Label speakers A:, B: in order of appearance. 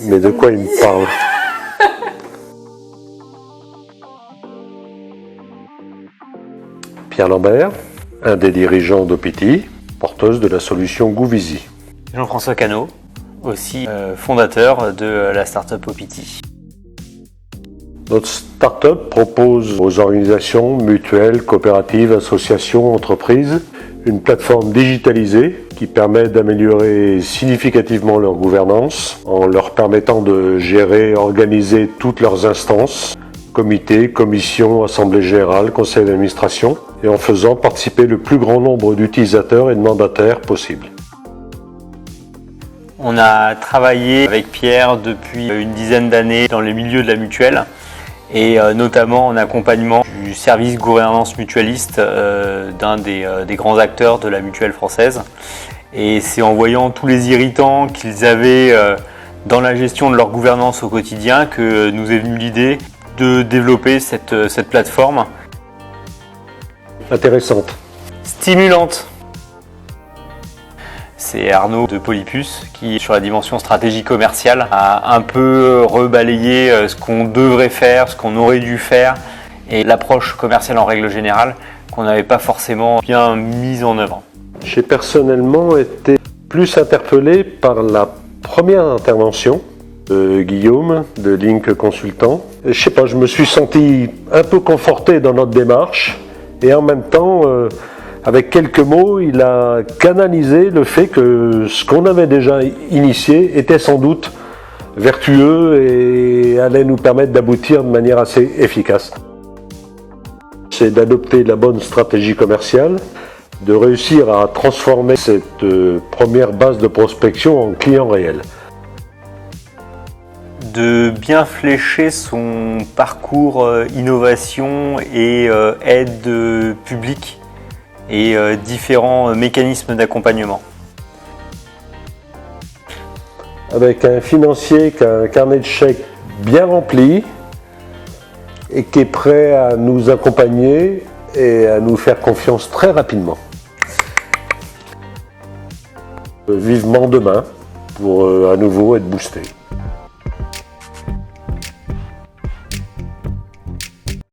A: Mais de quoi il me parle? Pierre Lambert, un des dirigeants d'Opity, porteuse de la solution Gouvisi.
B: Jean-François Cano, aussi fondateur de la start-up Opity.
A: Notre start-up propose aux organisations, mutuelles, coopératives, associations, entreprises, une plateforme digitalisée qui permet d'améliorer significativement leur gouvernance en leur permettant de gérer, organiser toutes leurs instances, comités, commissions, assemblées générales, conseils d'administration, et en faisant participer le plus grand nombre d'utilisateurs et de mandataires possible.
B: On a travaillé avec Pierre depuis une dizaine d'années dans les milieux de la mutuelle et notamment en accompagnement du service gouvernance mutualiste d'un des grands acteurs de la mutuelle française. Et c'est en voyant tous les irritants qu'ils avaient dans la gestion de leur gouvernance au quotidien que nous est venue l'idée de développer cette plateforme.
A: Intéressante.
B: Stimulante. C'est Arnaud de Polypus qui, sur la dimension stratégie commerciale, a un peu rebalayé ce qu'on devrait faire, ce qu'on aurait dû faire et l'approche commerciale en règle générale qu'on n'avait pas forcément bien mise en œuvre.
A: J'ai personnellement été plus interpellé par la première intervention de Guillaume de Link Consultant. Je sais pas, je me suis senti un peu conforté dans notre démarche et en même temps, avec quelques mots, il a canalisé le fait que ce qu'on avait déjà initié était sans doute vertueux et allait nous permettre d'aboutir de manière assez efficace. C'est d'adopter la bonne stratégie commerciale, de réussir à transformer cette première base de prospection en client réel.
B: De bien flécher son parcours innovation et aide publique et différents mécanismes d'accompagnement.
A: Avec un financier qui a un carnet de chèques bien rempli et qui est prêt à nous accompagner et à nous faire confiance très rapidement. Vivement demain pour à nouveau être boosté.